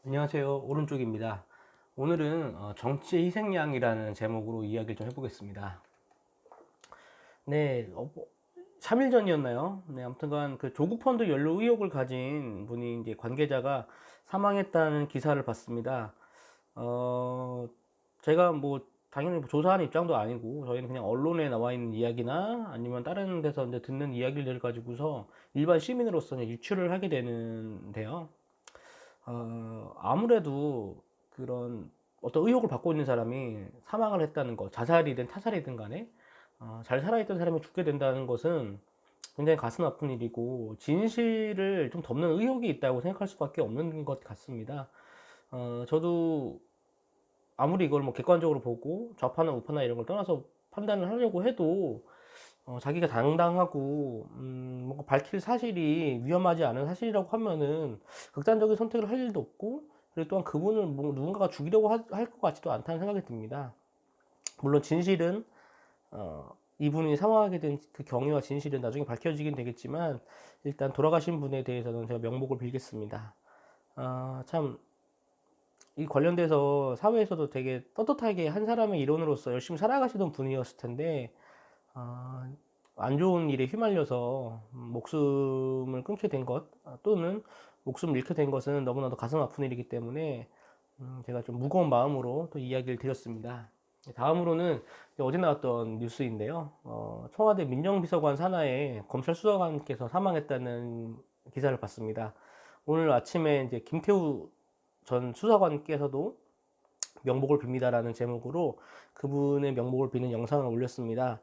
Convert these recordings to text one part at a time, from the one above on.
안녕하세요. 오른쪽입니다. 오늘은 정치의 희생양이라는 제목으로 이야기를 좀 해보겠습니다. 네, 3일 전이었나요? 네, 아무튼간 그 조국 펀드 연루 의혹을 가진 분이 이제 관계자가 사망했다는 기사를 봤습니다. 어, 제가 뭐 당연히 뭐 조사하는 입장도 아니고 저희는 그냥 언론에 나와 있는 이야기나 아니면 다른 데서 이제 듣는 이야기를 가지고서 일반 시민으로서 유추를 하게 되는데요. 아무래도 그런 어떤 의혹을 받고 있는 사람이 사망을 했다는 것, 자살이든 타살이든 간에 잘 살아있던 사람이 죽게 된다는 것은 굉장히 가슴 아픈 일이고 진실을 좀 덮는 의혹이 있다고 생각할 수밖에 없는 것 같습니다. 저도 아무리 이걸 뭐 객관적으로 보고 좌파나 우파나 이런 걸 떠나서 판단을 하려고 해도 자기가 당당하고 뭔가 밝힐 사실이 위험하지 않은 사실이라고 하면은 극단적인 선택을 할 일도 없고, 그리고 또한 그분을 뭐 누군가가 죽이려고 할 것 같지도 않다는 생각이 듭니다. 물론 진실은 이분이 사망하게 된 그 경위와 진실은 나중에 밝혀지긴 되겠지만, 일단 돌아가신 분에 대해서는 제가 명복을 빌겠습니다. 참, 이 관련돼서 사회에서도 되게 떳떳하게 한 사람의 일원으로서 열심히 살아가시던 분이었을 텐데, 아, 안 좋은 일에 휘말려서 목숨을 끊게 된 것, 또는 목숨을 잃게 된 것은 너무나도 가슴 아픈 일이기 때문에 제가 좀 무거운 마음으로 또 이야기를 드렸습니다. 다음으로는 어제 나왔던 뉴스인데요. 청와대 민정비서관 산하에 검찰 수사관께서 사망했다는 기사를 봤습니다. 오늘 아침에 이제 김태우 전 수사관께서도 명복을 빕니다라는 제목으로 그분의 명복을 비는 영상을 올렸습니다.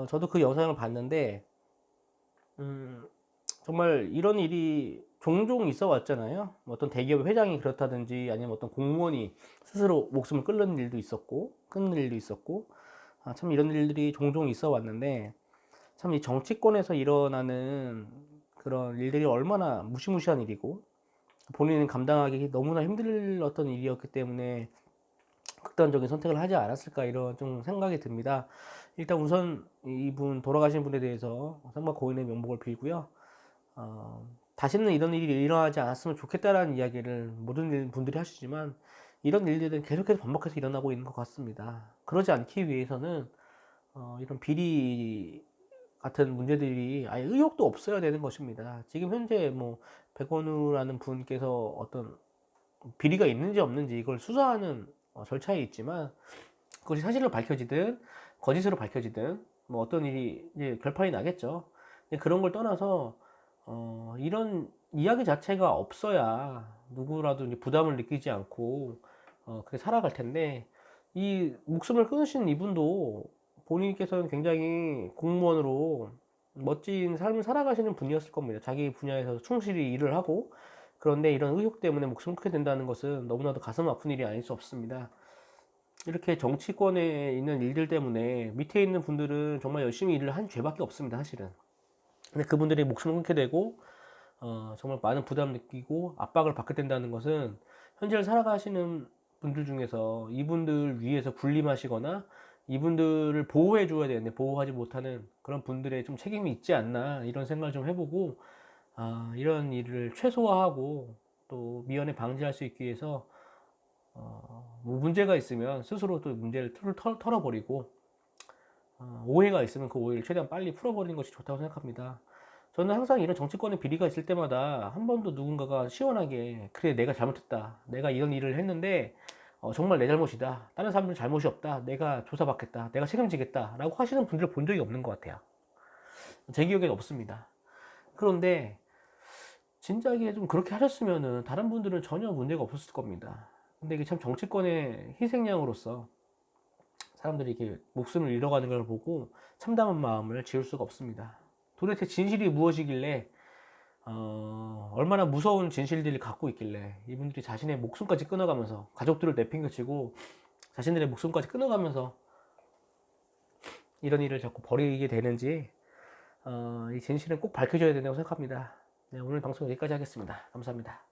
저도 그 영상을 봤는데, 음, 정말 이런 일이 종종 있어 왔잖아요. 뭐 어떤 대기업 회장이 그렇다든지 아니면 어떤 공무원이 스스로 목숨을 끊는 일도 있었고, 참 이런 일들이 종종 있어 왔는데, 참 이 정치권에서 일어나는 그런 일들이 얼마나 무시무시한 일이고, 본인은 감당하기 너무나 힘들었던 일이었기 때문에 극단적인 선택을 하지 않았을까 이런 좀 생각이 듭니다. 일단 우선 이분 돌아가신 분에 대해서 정말 고인의 명복을 빌고요. 다시는 이런 일이 일어나지 않았으면 좋겠다라는 이야기를 모든 분들이 하시지만 이런 일들은 계속해서 반복해서 일어나고 있는 것 같습니다. 그러지 않기 위해서는 이런 비리 같은 문제들이 아예 의혹도 없어야 되는 것입니다. 지금 현재 뭐 백원우라는 분께서 어떤 비리가 있는지 없는지 이걸 수사하는 절차에 있지만, 그것이 사실로 밝혀지든 거짓으로 밝혀지든 뭐 어떤 일이 이제 결판이 나겠죠. 그런 걸 떠나서 이런 이야기 자체가 없어야 누구라도 이제 부담을 느끼지 않고 그렇게 살아갈 텐데, 이 목숨을 끊으신 이분도 본인께서는 굉장히 공무원으로 멋진 삶을 살아가시는 분이었을 겁니다. 자기 분야에서 충실히 일을 하고. 그런데 이런 의혹 때문에 목숨을 끊게 된다는 것은 너무나도 가슴 아픈 일이 아닐 수 없습니다. 이렇게 정치권에 있는 일들 때문에 밑에 있는 분들은 정말 열심히 일을 한 죄밖에 없습니다, 사실은. 근데 그분들이 목숨을 끊게 되고, 정말 많은 부담 느끼고 압박을 받게 된다는 것은 현재를 살아가시는 분들 중에서 이분들 위해서 군림하시거나 이분들을 보호해 줘야 되는데 보호하지 못하는 그런 분들의 좀 책임이 있지 않나 이런 생각을 좀 해보고, 이런 일을 최소화하고 또 미연에 방지할 수 있기 위해서 뭐 문제가 있으면 스스로 또 문제를 털어버리고, 오해가 있으면 그 오해를 최대한 빨리 풀어버리는 것이 좋다고 생각합니다. 저는 항상 이런 정치권의 비리가 있을 때마다 한 번도 누군가가 시원하게 그래 내가 잘못했다, 내가 이런 일을 했는데 정말 내 잘못이다, 다른 사람들 잘못이 없다, 내가 조사받겠다, 내가 책임지겠다 라고 하시는 분들을 본 적이 없는 것 같아요. 제 기억에는 없습니다. 그런데 진작에 좀 그렇게 하셨으면은 다른 분들은 전혀 문제가 없었을 겁니다. 근데 이게 참 정치권의 희생양으로서 사람들이 이렇게 목숨을 잃어가는 걸 보고 참담한 마음을 지울 수가 없습니다. 도대체 진실이 무엇이길래 얼마나 무서운 진실들을 갖고 있길래 이분들이 자신의 목숨까지 끊어가면서 가족들을 내팽개치고 자신들의 목숨까지 끊어가면서 이런 일을 자꾸 벌이게 되는지, 이 진실은 꼭 밝혀져야 된다고 생각합니다. 네, 오늘 방송 여기까지 하겠습니다. 감사합니다.